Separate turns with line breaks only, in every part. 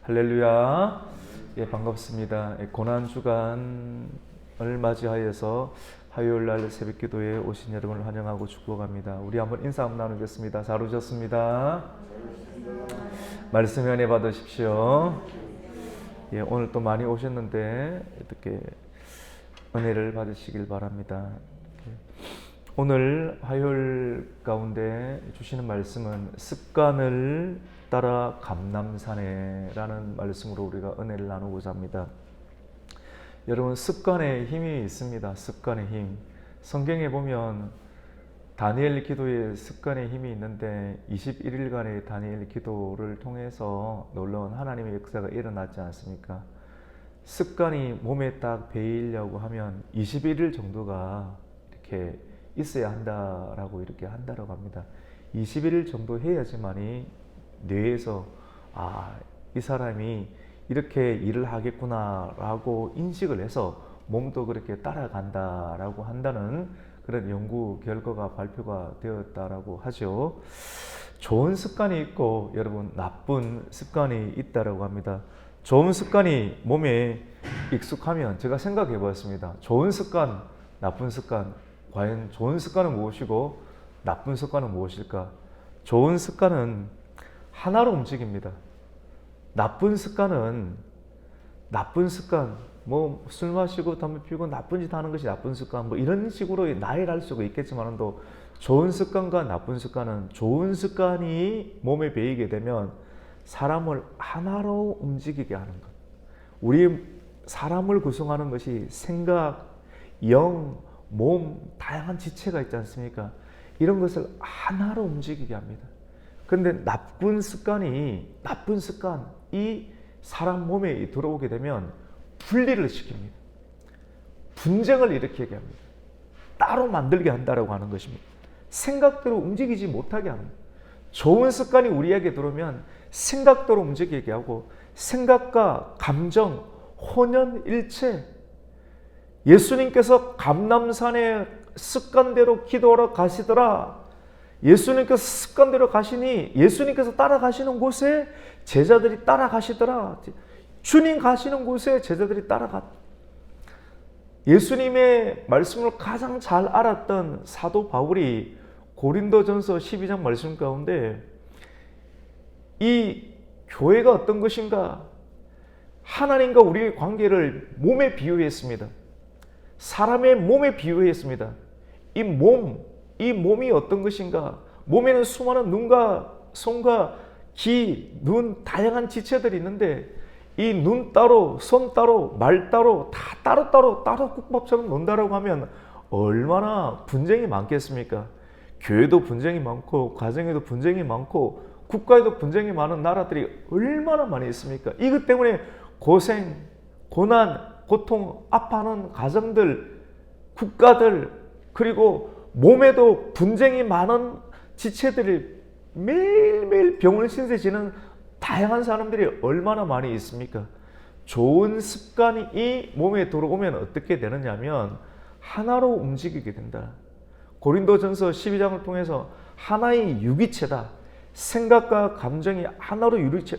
할렐루야. 예, 반갑습니다. 고난주간을 맞이하여서 화요일날 새벽기도에 오신 여러분을 환영하고 축복합니다. 우리 한번 인사 한번 나누겠습니다. 잘 오셨습니다. 말씀 은혜 받으십시오. 예, 오늘 또 많이 오셨는데 이렇게 은혜를 받으시길 바랍니다. 오늘 화요일 가운데 주시는 말씀은 습관을 따라 감람산에라는 말씀으로 우리가 은혜를 나누고자 합니다. 여러분, 습관에 힘이 있습니다. 습관의 힘. 성경에 보면 다니엘 기도에 습관의 힘이 있는데 21일간의 다니엘 기도를 통해서 놀라운 하나님의 역사가 일어났지 않습니까? 습관이 몸에 딱 배이려고 하면 21일 정도가 이렇게 있어야 한다라고 이렇게 한다라고 합니다. 21일 정도 해야지만이 뇌에서 이 사람이 이렇게 일을 하겠구나라고 인식을 해서 몸도 그렇게 따라간다라고 한다는 그런 연구 결과가 발표가 되었다라고 하죠. 좋은 습관이 있고 여러분 나쁜 습관이 있다라고 합니다. 좋은 습관이 몸에 익숙하면 제가 생각해 보았습니다. 좋은 습관, 나쁜 습관, 과연 좋은 습관은 무엇이고 나쁜 습관은 무엇일까? 좋은 습관은 하나로 움직입니다. 나쁜 습관, 뭐 술 마시고 담배 피우고 나쁜 짓 하는 것이 나쁜 습관, 뭐 이런 식으로 나열할 수가 있겠지만도 좋은 습관과 나쁜 습관은 좋은 습관이 몸에 배이게 되면 사람을 하나로 움직이게 하는 것. 우리 사람을 구성하는 것이 생각, 영, 몸, 다양한 지체가 있지 않습니까? 이런 것을 하나로 움직이게 합니다. 그런데 나쁜 습관이 사람 몸에 들어오게 되면 분리를 시킵니다. 분쟁을 일으키게 합니다. 따로 만들게 한다라고 하는 것입니다. 생각대로 움직이지 못하게 하는 거예요. 좋은 습관이 우리에게 들어오면 생각대로 움직이게 하고 생각과 감정, 혼연일체. 예수님께서 감람산에 습관대로 기도하러 가시더라. 예수님께서 습관대로 가시니 예수님께서 따라가시는 곳에 제자들이 따라가시더라. 주님 가시는 곳에 제자들이 따라갔다. 예수님의 말씀을 가장 잘 알았던 사도 바울이 고린도전서 12장 말씀 가운데 이 교회가 어떤 것인가? 하나님과 우리의 관계를 몸에 비유했습니다. 사람의 몸에 비유했습니다. 이 몸이 어떤 것인가? 몸에는 수많은 눈과 손과 귀, 눈, 다양한 지체들이 있는데 이 눈 따로, 손 따로, 말 따로 다 따로 국밥처럼 논다라고 하면 얼마나 분쟁이 많겠습니까? 교회도 분쟁이 많고 가정에도 분쟁이 많고 국가에도 분쟁이 많은 나라들이 얼마나 많이 있습니까? 이것 때문에 고생, 고난, 고통, 아파하는 가정들, 국가들, 그리고 몸에도 분쟁이 많은 지체들이 매일매일 병을 신세지는 다양한 사람들이 얼마나 많이 있습니까? 좋은 습관이 이 몸에 들어오면 어떻게 되느냐면 하나로 움직이게 된다. 고린도전서 12장을 통해서 하나의 유기체다. 생각과 감정이 하나로 유기체.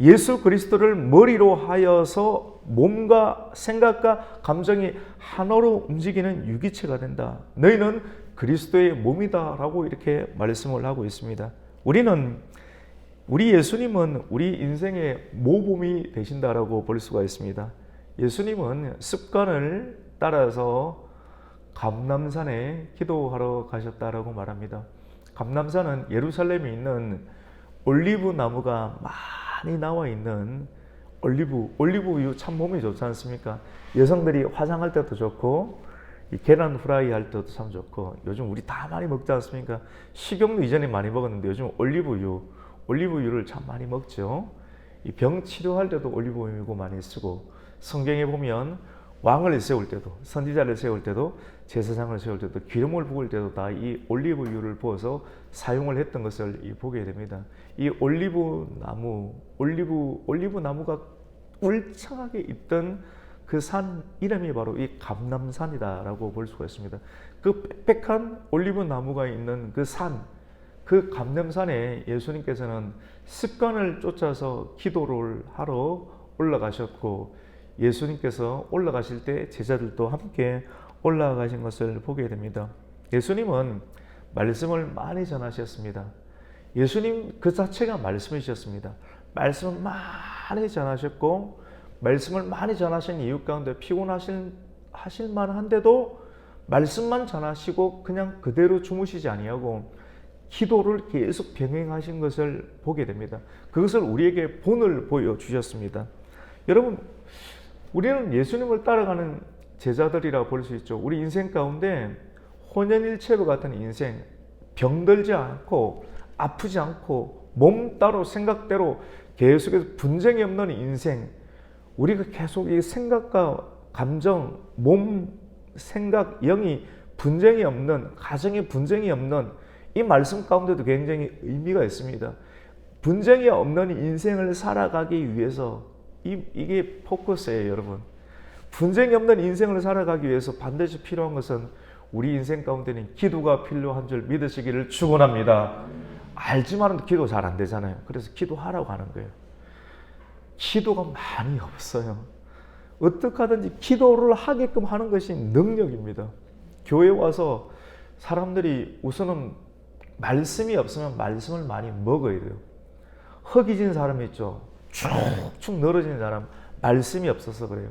예수 그리스도를 머리로 하여서 몸과 생각과 감정이 하나로 움직이는 유기체가 된다. 너희는 그리스도의 몸이다 라고 이렇게 말씀을 하고 있습니다. 우리 예수님은 우리 인생의 모범이 되신다라고 볼 수가 있습니다. 예수님은 습관을 따라서 감람산에 기도하러 가셨다라고 말합니다. 감람산은 예루살렘에 있는 올리브 나무가 많이 나와 있는 올리브유 참 몸에 좋지 않습니까? 여성들이 화장할 때도 좋고 계란 후라이 할 때도 참 좋고 요즘 우리 다 많이 먹지 않습니까? 식용유 이전에 많이 먹었는데 요즘 올리브유를 참 많이 먹죠. 이 병 치료할 때도 올리브유 많이 쓰고 성경에 보면 왕을 세울 때도 선지자를 세울 때도 제사장을 세울 때도 기름을 부을 때도 다 이 올리브유를 부어서 사용을 했던 것을 보게 됩니다. 이 올리브 나무가 울창하게 있던 그 산 이름이 바로 이 감람산이다라고 볼 수가 있습니다. 그 빽빽한 올리브 나무가 있는 그 산, 그 감람산에 예수님께서는 습관을 쫓아서 기도를 하러 올라가셨고, 예수님께서 올라가실 때 제자들도 함께 올라가신 것을 보게 됩니다. 예수님은 말씀을 많이 전하셨습니다. 예수님 그 자체가 말씀이셨습니다. 말씀을 많이 전하셨고, 말씀을 많이 전하신 이유 가운데 피곤하실 만한데도 말씀만 전하시고 그냥 그대로 주무시지 아니하고 기도를 계속 병행하신 것을 보게 됩니다. 그것을 우리에게 본을 보여주셨습니다. 여러분, 우리는 예수님을 따라가는 제자들이라 볼 수 있죠. 우리 인생 가운데 혼연일체와 같은 인생, 병들지 않고 아프지 않고 몸 따로 생각대로 계속해서 분쟁이 없는 인생, 우리가 계속 이 생각과 감정, 몸, 생각, 영이 분쟁이 없는, 가정에 분쟁이 없는 이 말씀 가운데도 굉장히 의미가 있습니다. 분쟁이 없는 인생을 살아가기 위해서 이게 포커스예요, 여러분. 분쟁이 없는 인생을 살아가기 위해서 반드시 필요한 것은 우리 인생 가운데는 기도가 필요한 줄 믿으시기를 축원합니다. 알지만은 기도 잘 안 되잖아요. 그래서 기도하라고 하는 거예요. 기도가 많이 없어요. 어떻게 하든지 기도를 하게끔 하는 것이 능력입니다. 교회 와서 사람들이 우선은 말씀이 없으면 말씀을 많이 먹어야 돼요. 허기진 사람이 있죠. 축축 늘어진 사람, 말씀이 없어서 그래요.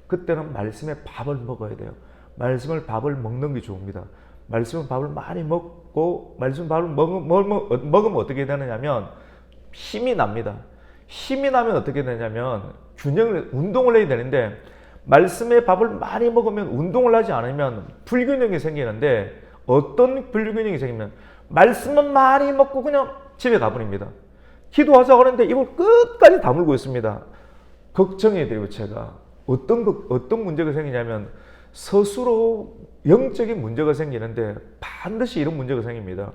그때는 말씀의 밥을 먹어야 돼요. 밥을 먹는 게 좋습니다. 밥을 많이 먹고, 밥을 먹으면 어떻게 되느냐면 힘이 납니다. 힘이 나면 어떻게 되냐면 운동을 해야 되는데, 말씀의 밥을 많이 먹으면 운동을 하지 않으면 불균형이 생기는데, 어떤 불균형이 생기면 말씀은 많이 먹고 그냥 집에 가버립니다. 기도하자고 하는데 입을 끝까지 다물고 있습니다. 걱정이 돼요. 제가 어떤 문제가 생기냐면 스스로 영적인 문제가 생기는데 반드시 이런 문제가 생깁니다.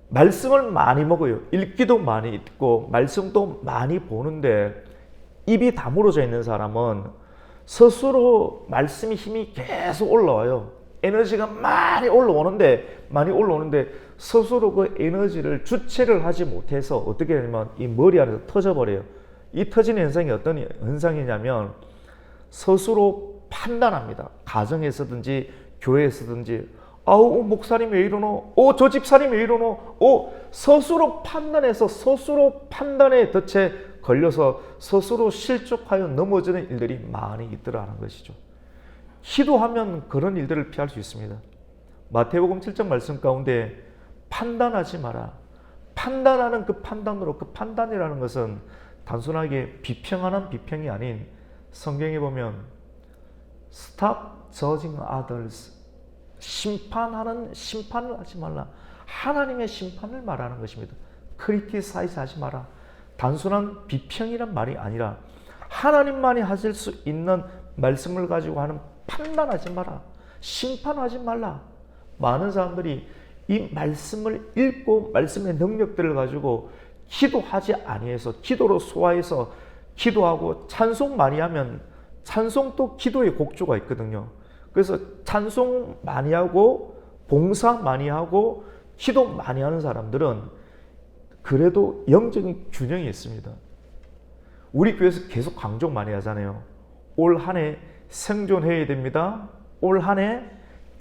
말씀을 많이 먹어요. 읽기도 많이 읽고 말씀도 많이 보는데 입이 다물어져 있는 사람은 스스로 말씀이 힘이 계속 올라와요. 에너지가 많이 올라오는데 스스로 그 에너지를 주체를 하지 못해서 어떻게 되냐면 이 머리 안에서 터져버려요. 이 터지는 현상이 어떤 현상이냐면 스스로 판단합니다. 가정에서든지 교회에서든지, 목사님 왜 이러노? 저 집사님 왜 이러노? 스스로 판단해서 스스로 판단의 덫에 걸려서 스스로 실족하여 넘어지는 일들이 많이 있더라는 것이죠. 기도하면 그런 일들을 피할 수 있습니다. 마태복음 7장 말씀 가운데 판단하지 마라. 판단하는 그 판단으로, 그 판단이라는 것은 단순하게 비평하는 비평이 아닌, 성경에 보면 Stop judging others. 심판을 하지 말라. 하나님의 심판을 말하는 것입니다. criticize 하지 마라. 단순한 비평이란 말이 아니라 하나님만이 하실 수 있는 말씀을 가지고 하는 판단하지 마라. 심판하지 말라. 많은 사람들이 이 말씀을 읽고 말씀의 능력들을 가지고 기도하지 아니해서, 기도로 소화해서 기도하고 찬송 많이 하면, 찬송도 기도의 곡조가 있거든요. 그래서 찬송 많이 하고 봉사 많이 하고 기도 많이 하는 사람들은 그래도 영적인 균형이 있습니다. 우리 교회에서 계속 강조 많이 하잖아요. 올 한 해 생존해야 됩니다. 올 한 해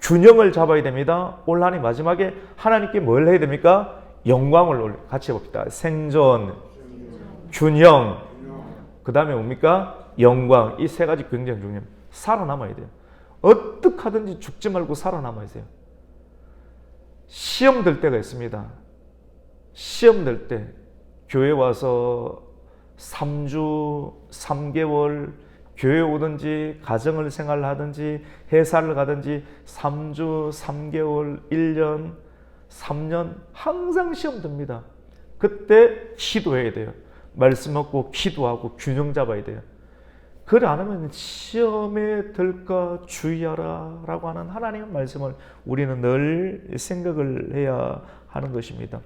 균형을 잡아야 됩니다. 올 한 해 마지막에 하나님께 뭘 해야 됩니까? 영광을 같이 해봅시다. 생존, 균형, 그 다음에 뭡니까? 영광. 이 세 가지 굉장히 중요합니다. 살아남아야 돼요. 어떻게 하든지 죽지 말고 살아남아야 돼요. 시험 들 때가 있습니다. 시험 들 때 교회 와서 3주, 3개월 교회 오든지 가정을 생활하든지 회사를 가든지 3주, 3개월, 1년, 3년 항상 시험 듭니다. 그때 기도해야 돼요. 말씀 먹고 기도하고 균형 잡아야 돼요. 그래 안 하면 시험에 들까 주의하라 라고 하는 하나님의 말씀을 우리는 늘 생각을 해야 하는 것입니다.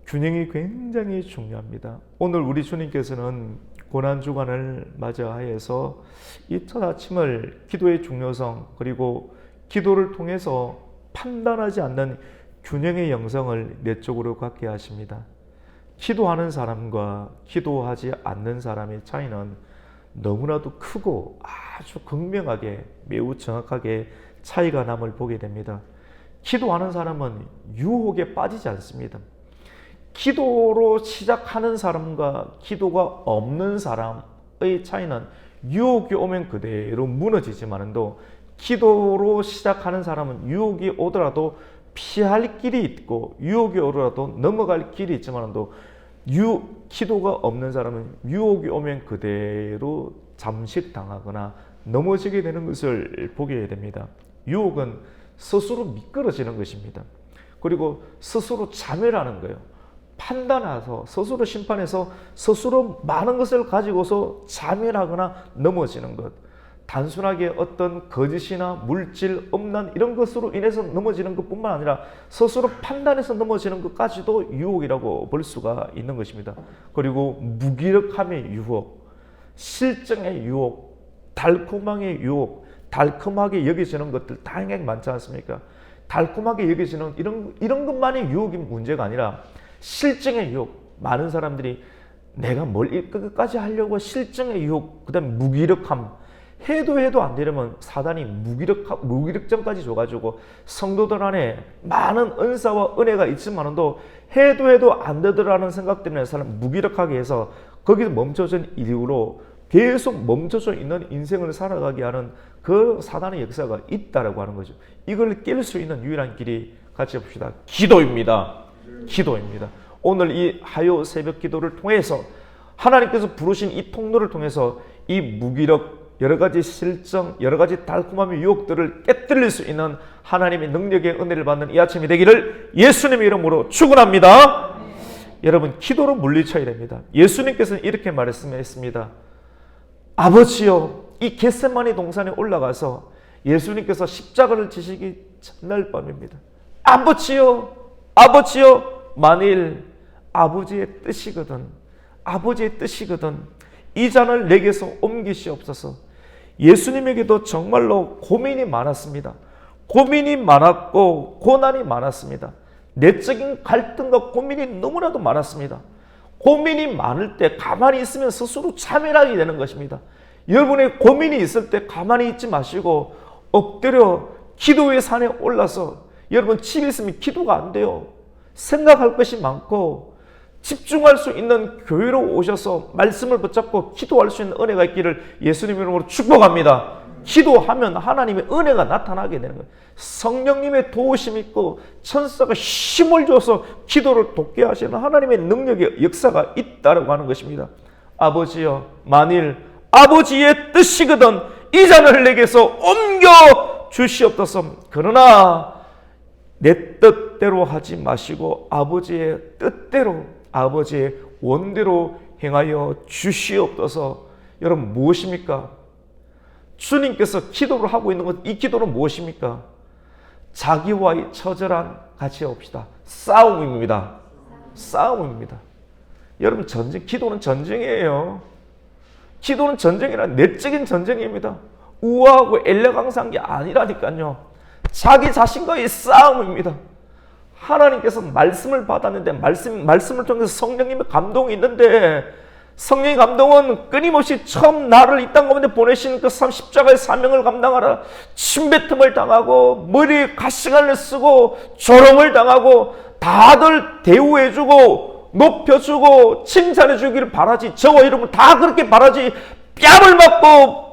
균형이 굉장히 중요합니다. 오늘 우리 주님께서는 고난주간을 맞이하여서 이 첫 아침을 기도의 중요성, 그리고 기도를 통해서 판단하지 않는 균형의 영성을 내적으로 갖게 하십니다. 기도하는 사람과 기도하지 않는 사람의 차이는 너무나도 크고 아주 극명하게 매우 정확하게 차이가 남을 보게 됩니다. 기도하는 사람은 유혹에 빠지지 않습니다. 기도로 시작하는 사람과 기도가 없는 사람의 차이는 유혹이 오면 그대로 무너지지만도 기도로 시작하는 사람은 유혹이 오더라도 피할 길이 있고 유혹이 오더라도 넘어갈 길이 있지만도 기도가 없는 사람은 유혹이 오면 그대로 잠식당하거나 넘어지게 되는 것을 보게 됩니다. 유혹은 스스로 미끄러지는 것입니다. 그리고 스스로 자멸하는 거예요. 판단해서 스스로 심판해서 스스로 많은 것을 가지고서 자멸하거나 넘어지는 것. 단순하게 어떤 거짓이나 물질, 음란 이런 것으로 인해서 넘어지는 것뿐만 아니라 스스로 판단해서 넘어지는 것까지도 유혹이라고 볼 수가 있는 것입니다. 그리고 무기력함의 유혹, 실증의 유혹, 달콤함의 유혹, 달콤하게 여겨지는 것들 다양하게 많지 않습니까? 달콤하게 여겨지는 이런 것만이 유혹이 문제가 아니라 실증의 유혹, 많은 사람들이 내가 뭘 끝까지 하려고 실증의 유혹, 그 다음에 무기력함, 해도 안 되려면 사단이 무기력점까지 줘가지고 성도들 안에 많은 은사와 은혜가 있지만도 해도 안 되더라는 생각 때문에 사람 무기력하게 해서 거기서 멈춰진 이유로 계속 멈춰져 있는 인생을 살아가게 하는 그 사단의 역사가 있다라고 하는 거죠. 이걸 깰 수 있는 유일한 길이 같이 봅시다. 기도입니다. 기도입니다. 오늘 이 하요 새벽 기도를 통해서 하나님께서 부르신 이 통로를 통해서 이 무기력, 여러 가지 실정, 여러 가지 달콤함의 유혹들을 깨뜨릴 수 있는 하나님의 능력의 은혜를 받는 이 아침이 되기를 예수님의 이름으로 축원합니다. 여러분, 기도로 물리쳐야 됩니다. 예수님께서는 이렇게 말씀했습니다. 아버지여, 이 겟세마니 동산에 올라가서 예수님께서 십자가를 지시기 전날 밤입니다. 아버지여, 만일 아버지의 뜻이거든 이 잔을 내게서 옮기시옵소서. 예수님에게도 정말로 고민이 많았습니다. 고민이 많았고 고난이 많았습니다. 내적인 갈등과 고민이 너무나도 많았습니다. 고민이 많을 때 가만히 있으면 스스로 자멸하게 되는 것입니다. 여러분의 고민이 있을 때 가만히 있지 마시고 엎드려 기도의 산에 올라서, 여러분 집에 있으면 기도가 안 돼요. 생각할 것이 많고 집중할 수 있는 교회로 오셔서 말씀을 붙잡고 기도할 수 있는 은혜가 있기를 예수님 이름으로 축복합니다. 기도하면 하나님의 은혜가 나타나게 되는 거예요. 성령님의 도우심이 있고 천사가 힘을 줘서 기도를 돕게 하시는 하나님의 능력의 역사가 있다고 하는 것입니다. 아버지여, 만일 아버지의 뜻이거든 이 잔을 내게서 옮겨 주시옵소서. 그러나 내 뜻대로 하지 마시고 아버지의 뜻대로, 아버지의 원대로 행하여 주시옵소서. 여러분, 무엇입니까? 주님께서 기도를 하고 있는 것, 이 기도는 무엇입니까? 자기와의 처절한, 같이 해봅시다, 싸움입니다. 싸움입니다. 여러분, 기도는 전쟁이에요. 기도는 전쟁이라 내적인 전쟁입니다. 우아하고 엘레강스한 게 아니라니까요. 자기 자신과의 싸움입니다. 하나님께서 말씀을 받았는데 말씀을 통해서 성령님의 감동이 있는데, 성령의 감동은 끊임없이 처음 나를 이 땅 가운데 보내신 그 십자가의 사명을 감당하라, 침뱉음을 당하고 머리에 가시관을 쓰고 조롱을 당하고 다들 대우해주고 높여주고 칭찬해주기를 바라지, 저와 이름을 다 그렇게 바라지, 뺨을 맞고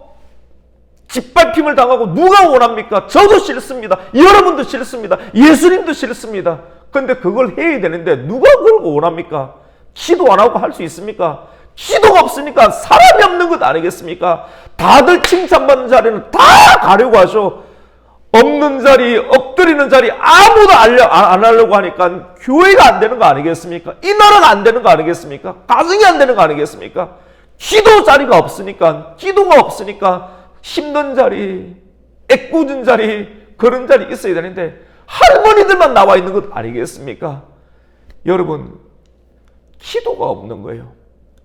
짓밟힘을 당하고 누가 원합니까? 저도 싫습니다. 여러분도 싫습니다. 예수님도 싫습니다. 근데 그걸 해야 되는데 누가 그걸 원합니까? 기도 안 하고 할 수 있습니까? 기도가 없으니까 사람이 없는 것 아니겠습니까? 다들 칭찬받는 자리는 다 가려고 하죠. 없는 자리, 엎드리는 자리 아무도 안 하려고 하니까 교회가 안 되는 거 아니겠습니까? 이 나라가 안 되는 거 아니겠습니까? 가정이 안 되는 거 아니겠습니까? 기도 자리가 없으니까, 기도가 없으니까 힘든 자리, 애꿎은 자리, 그런 자리 있어야 되는데 할머니들만 나와 있는 것 아니겠습니까? 여러분, 기도가 없는 거예요.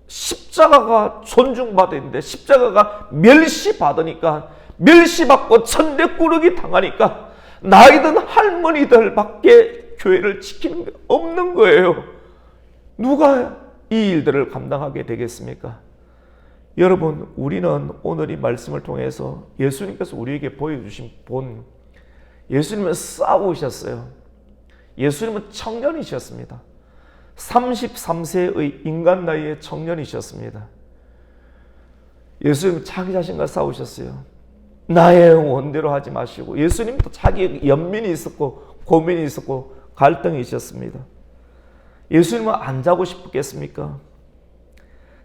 십자가가 존중받았는데 십자가가 멸시받으니까, 멸시받고 천대꾸르기 당하니까 나이든 할머니들밖에 교회를 지키는 게 없는 거예요. 누가 이 일들을 감당하게 되겠습니까? 여러분, 우리는 오늘 이 말씀을 통해서 예수님께서 우리에게 보여주신 본, 예수님은 싸우셨어요. 예수님은 청년이셨습니다. 33세의 인간 나이의 청년이셨습니다. 예수님은 자기 자신과 싸우셨어요. 나의 원대로 하지 마시고, 예수님도 자기 연민이 있었고 고민이 있었고 갈등이 있었습니다. 예수님은 안 자고 싶겠습니까?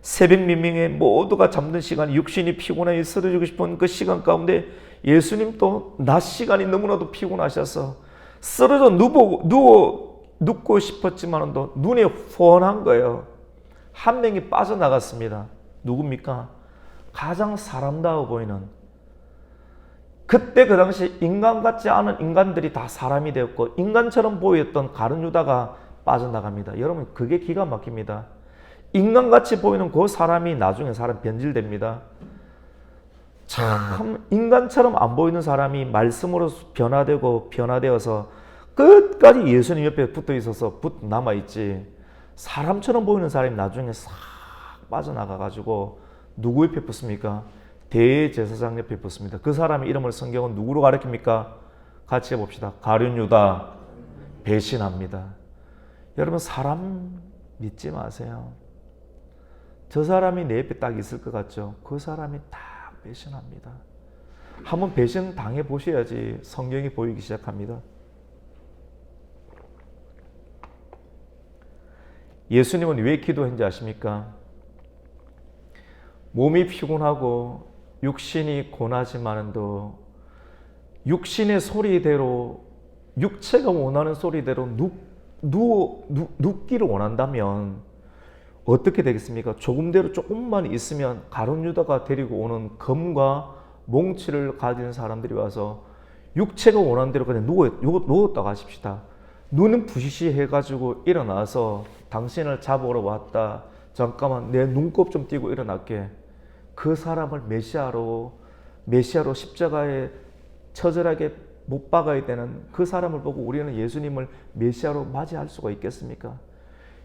새벽 미명에 모두가 잠든 시간, 육신이 피곤해 쓰러지고 싶은 그 시간 가운데 예수님도 낮 시간이 너무나도 피곤하셔서 쓰러져 눕고 싶었지만도 눈이 훤한 거예요. 한 명이 빠져나갔습니다. 누굽니까? 가장 사람다워 보이는, 그때 그 당시 인간 같지 않은 인간들이 다 사람이 되었고 인간처럼 보였던 가룟 유다가 빠져나갑니다. 여러분, 그게 기가 막힙니다. 인간같이 보이는 그 사람이 나중에 사람 변질됩니다. 참 인간처럼 안 보이는 사람이 말씀으로 변화되어서 끝까지 예수님 옆에 붙어 있어서 남아있지, 사람처럼 보이는 사람이 나중에 싹 빠져나가가지고 누구 옆에 붙습니까? 대제사장 옆에 붙습니다. 그 사람의 이름을 성경은 누구로 가리킵니까? 같이 해봅시다. 가룟 유다. 배신합니다. 여러분, 사람 믿지 마세요. 저 사람이 내 옆에 딱 있을 것 같죠? 그 사람이 딱 배신합니다. 한번 배신 당해 보셔야지 성경이 보이기 시작합니다. 예수님은 왜 기도했는지 아십니까? 몸이 피곤하고 육신이 고나지만도 육신의 소리대로, 육체가 원하는 소리대로 눕기를 원한다면 어떻게 되겠습니까? 조금만 있으면 가룟 유다가 데리고 오는 검과 몽치를 가진 사람들이 와서 육체가 원하는 대로 그냥 누웠다고 하십시다. 눈은 부시시 해가지고 일어나서 당신을 잡으러 왔다. 잠깐만 내 눈곱 좀 띄고 일어날게. 그 사람을 메시아로 십자가에 처절하게 못 박아야 되는 그 사람을 보고 우리는 예수님을 메시아로 맞이할 수가 있겠습니까?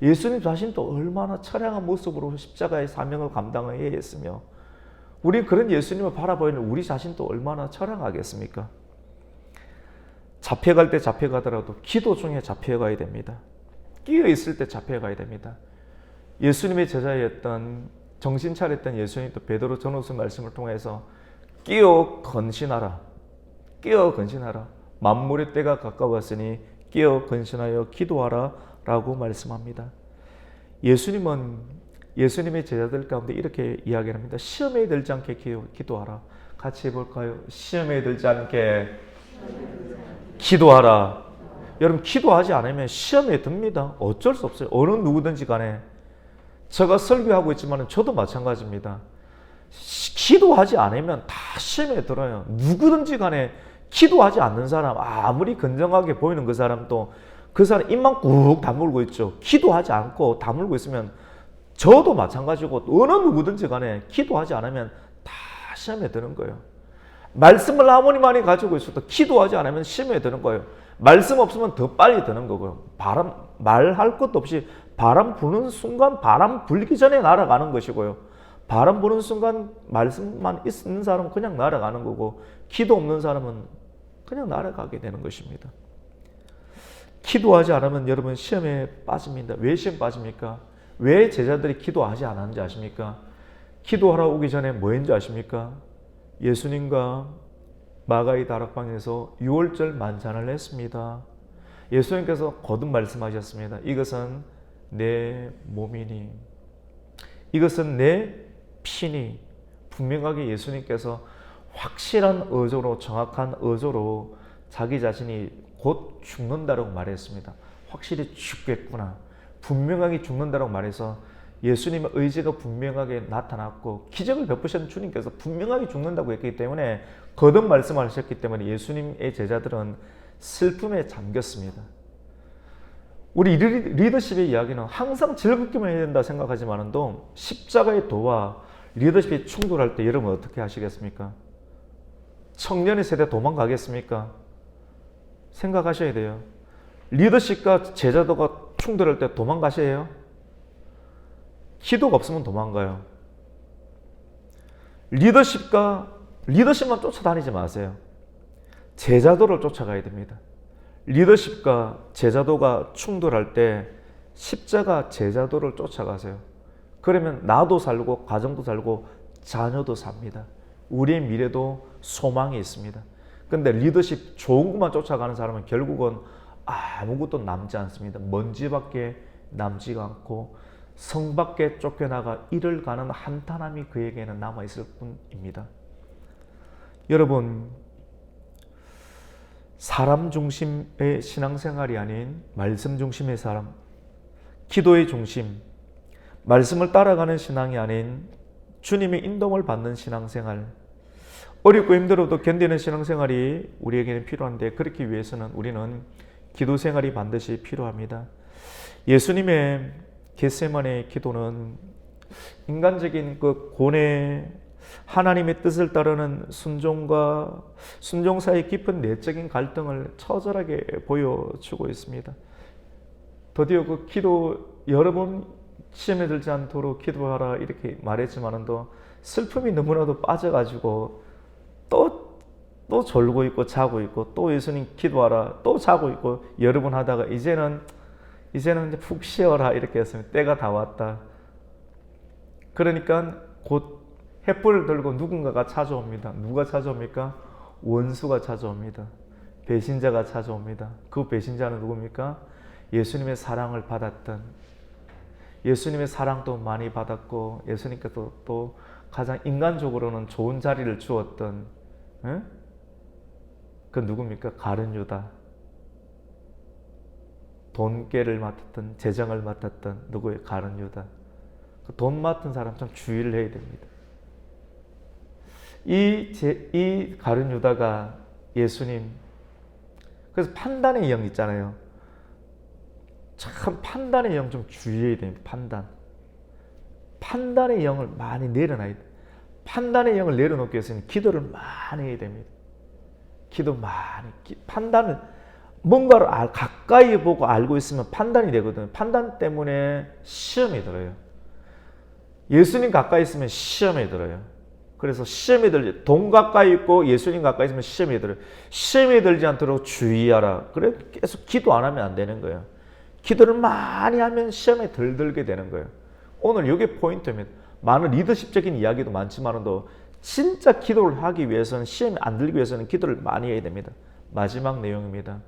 예수님 자신도 얼마나 처량한 모습으로 십자가의 사명을 감당해야 했으며, 우리 그런 예수님을 바라보는 우리 자신도 얼마나 처량하겠습니까? 잡혀갈 때 잡혀가더라도 기도 중에 잡혀가야 됩니다. 끼어 있을 때 잡혀가야 됩니다. 예수님의 제자였던, 정신 차렸던 예수님도 베드로 전후서 말씀을 통해서 끼어 건신하라. 끼어 건신하라. 만물의 때가 가까웠으니 끼어 건신하여 기도하라 라고 말씀합니다. 예수님은 예수님의 제자들 가운데 이렇게 이야기합니다. 시험에 들지 않게 기도하라. 같이 해볼까요? 시험에 들지 않게 기도하라. 여러분, 기도하지 않으면 시험에 듭니다. 어쩔 수 없어요. 어느 누구든지 간에. 제가 설교하고 있지만 저도 마찬가지입니다. 기도하지 않으면 다 시험에 들어요. 누구든지 간에 기도하지 않는 사람, 아무리 건강하게 보이는 그 사람도 그 사람 입만 꾹 다물고 있죠. 기도하지 않고 다물고 있으면 저도 마찬가지고 어느 누구든지 간에 기도하지 않으면 다 시험에 드는 거예요. 말씀을 아무리 많이 가지고 있어도 기도하지 않으면 시험에 드는 거예요. 말씀 없으면 더 빨리 드는 거고요. 말할 것도 없이 바람 부는 순간 바람 불기 전에 날아가는 것이고요. 바람 부는 순간 말씀만 있는 사람은 그냥 날아가는 거고, 기도 없는 사람은 그냥 날아가게 되는 것입니다. 기도하지 않으면 여러분 시험에 빠집니다. 왜 시험 빠집니까? 왜 제자들이 기도하지 않았는지 아십니까? 기도하러 오기 전에 뭐 했는지 아십니까? 예수님과 마가의 다락방에서 유월절 만찬을 했습니다. 예수님께서 거듭 말씀하셨습니다. 이것은 내 몸이니, 이것은 내 피니. 분명하게 예수님께서 확실한 의조로, 정확한 의조로 자기 자신이 곧 죽는다라고 말했습니다. 확실히 죽겠구나, 분명하게 죽는다라고 말해서 예수님의 의지가 분명하게 나타났고, 기적을 베푸신 주님께서 분명하게 죽는다고 했기 때문에, 거듭 말씀하셨기 때문에 예수님의 제자들은 슬픔에 잠겼습니다. 우리 리더십의 이야기는 항상 즐겁게만 해야 된다 생각하지만도 십자가의 도와 리더십이 충돌할 때 여러분 어떻게 하시겠습니까? 청년의 세대 도망가겠습니까? 생각하셔야 돼요. 리더십과 제자도가 충돌할 때 도망가셔요? 기도가 없으면 도망가요. 리더십만 쫓아다니지 마세요. 제자도를 쫓아가야 됩니다. 리더십과 제자도가 충돌할 때 십자가 제자도를 쫓아가세요. 그러면 나도 살고 가정도 살고 자녀도 삽니다. 우리의 미래도 소망이 있습니다. 근데 리더십 좋은 것만 쫓아가는 사람은 결국은 아무것도 남지 않습니다. 먼지밖에 남지가 않고 성밖에 쫓겨나가 이를 가는 한탄함이 그에게는 남아있을 뿐입니다. 여러분, 사람 중심의 신앙생활이 아닌 말씀 중심의 사람, 기도의 중심, 말씀을 따라가는 신앙이 아닌 주님의 인도를 받는 신앙생활, 어렵고 힘들어도 견디는 신앙생활이 우리에게는 필요한데, 그렇기 위해서는 우리는 기도 생활이 반드시 필요합니다. 예수님의 겟세마네 기도는 인간적인 그 고뇌, 하나님의 뜻을 따르는 순종 사이의 깊은 내적인 갈등을 처절하게 보여주고 있습니다. 드디어 그 기도 여러 번 시험에 들지 않도록 기도하라 이렇게 말했지만도 슬픔이 너무나도 빠져가지고 또 졸고 있고 자고 있고, 또 예수님 기도하라 또 자고 있고 여러 번 하다가 이제는 이제 푹 쉬어라 이렇게 했습니다. 때가 다 왔다. 그러니까 곧 횃불을 들고 누군가가 찾아옵니다. 누가 찾아옵니까? 원수가 찾아옵니다. 배신자가 찾아옵니다. 그 배신자는 누굽니까? 예수님의 사랑을 받았던, 예수님의 사랑도 많이 받았고 예수님께서 또 가장 인간적으로는 좋은 자리를 주었던 그 누굽니까? 가룟 유다. 돈깨를 맡았던, 재정을 맡았던 누구의 가룟 유다. 그 돈 맡은 사람 좀 주의를 해야 됩니다. 이 가룟 유다가 예수님, 그래서 판단의 영 있잖아요. 참 판단의 영 좀 주의해야 됩니다. 판단의 영을 많이 내려놔야 돼요. 판단의 영을 내려놓기 위해서는 기도를 많이 해야 됩니다. 판단을, 뭔가를 가까이 보고 알고 있으면 판단이 되거든요. 판단 때문에 시험이 들어요. 예수님 가까이 있으면 시험이 들어요. 그래서 시험이 들지, 돈 가까이 있고 예수님 가까이 있으면 시험이 들어요. 시험이 들지 않도록 주의하라. 그래 계속 기도 안 하면 안 되는 거예요. 기도를 많이 하면 시험에 덜 들게 되는 거예요. 오늘 이게 포인트입니다. 많은 리더십적인 이야기도 많지만도 진짜 기도를 하기 위해서는, 시험에 안 들기 위해서는 기도를 많이 해야 됩니다. 마지막 내용입니다.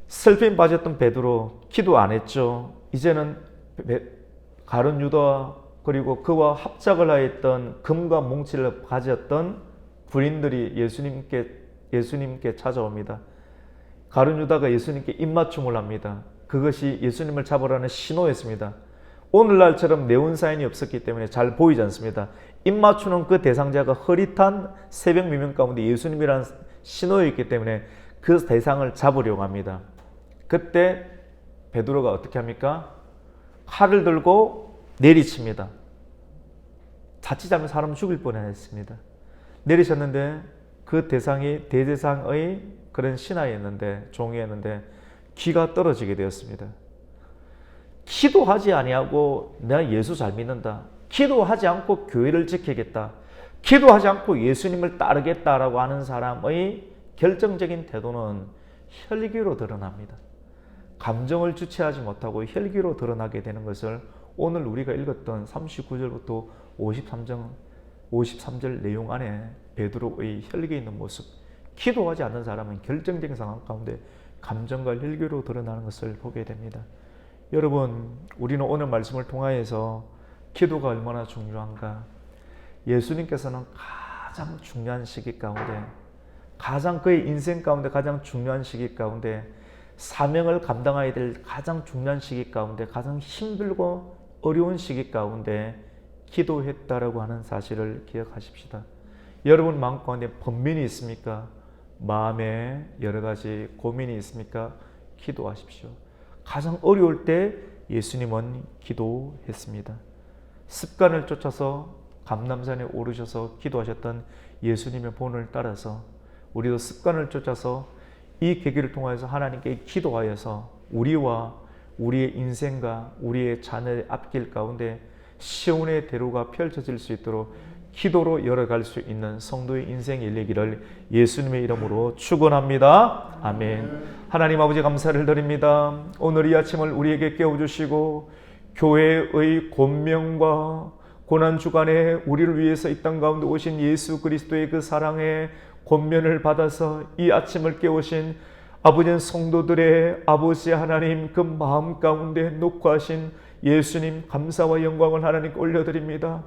슬픔에 빠졌던 베드로 기도 안 했죠. 이제는 가룟 유다 그리고 그와 합작을 하였던 금과 몽치를 가졌던 군인들이 예수님께 찾아옵니다. 가룟 유다가 예수님께 입맞춤을 합니다. 그것이 예수님을 잡으라는 신호였습니다. 오늘날처럼 네온 사인이 없었기 때문에 잘 보이지 않습니다. 입맞추는 그 대상자가 흐릿한 새벽 미명 가운데 예수님이라는 신호였기 때문에 그 대상을 잡으려고 합니다. 그때 베드로가 어떻게 합니까? 칼을 들고 내리칩니다. 자칫 잘못 사람 죽일 뻔했습니다. 내리셨는데 그 대상이 대제사장의 그런 신하였는데, 종이었는데 귀가 떨어지게 되었습니다. 기도하지 아니하고 내가 예수 잘 믿는다, 기도하지 않고 교회를 지키겠다, 기도하지 않고 예수님을 따르겠다라고 하는 사람의 결정적인 태도는 혈기로 드러납니다. 감정을 주체하지 못하고 혈기로 드러나게 되는 것을 오늘 우리가 읽었던 39절부터 53절 내용 안에 베드로의 혈기 있는 모습, 기도하지 않는 사람은 결정적인 상황 가운데 감정과 혈기로 드러나는 것을 보게 됩니다. 여러분, 우리는 오늘 말씀을 통하여서 기도가 얼마나 중요한가, 예수님께서는 가장 중요한 시기 가운데, 가장 그의 인생 가운데 가장 중요한 시기 가운데, 사명을 감당해야 될 가장 중요한 시기 가운데, 가장 힘들고 어려운 시기 가운데 기도했다라고 하는 사실을 기억하십시다. 여러분 마음 가운데 번민이 있습니까? 마음에 여러 가지 고민이 있습니까? 기도하십시오. 가장 어려울 때 예수님은 기도했습니다. 습관을 쫓아서 감람산에 오르셔서 기도하셨던 예수님의 본을 따라서 우리도 습관을 쫓아서 이 계기를 통해서 하나님께 기도하여서 우리와 우리의 인생과 우리의 자녀의 앞길 가운데 시온의 대로가 펼쳐질 수 있도록 기도로 열어갈 수 있는 성도의 인생 열리기를 예수님의 이름으로 축원합니다. 아멘. 하나님 아버지 감사를 드립니다. 오늘 이 아침을 우리에게 깨워주시고 교회의 권명과 고난주간에 우리를 위해서 이 땅 가운데 오신 예수 그리스도의 그 사랑의 권면을 받아서 이 아침을 깨우신 아버지 성도들의 아버지 하나님 그 마음 가운데 놓고 하신 예수님 감사와 영광을 하나님께 올려드립니다.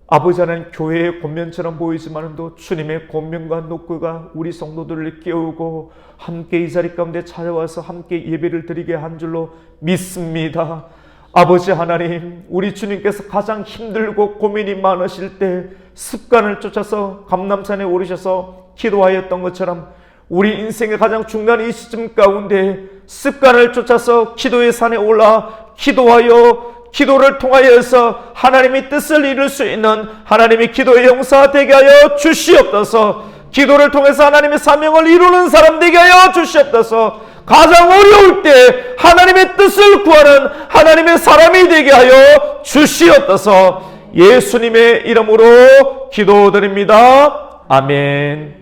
아버지 하나님 교회의 권면처럼 보이지만도 주님의 권면과 녹구가 우리 성도들을 깨우고 함께 이 자리 가운데 찾아와서 함께 예배를 드리게 한 줄로 믿습니다. 아버지 하나님, 우리 주님께서 가장 힘들고 고민이 많으실 때 습관을 쫓아서 감람산에 오르셔서 기도하였던 것처럼 우리 인생의 가장 중요한 이 시점 가운데 습관을 쫓아서 기도의 산에 올라 기도하여 기도를 통하여서 하나님의 뜻을 이룰 수 있는 하나님의 기도의 용사 되게 하여 주시옵소서. 기도를 통해서 하나님의 사명을 이루는 사람 되게 하여 주시옵소서. 가장 어려울 때 하나님의 뜻을 구하는 하나님의 사람이 되게 하여 주시옵소서. 예수님의 이름으로 기도드립니다. 아멘.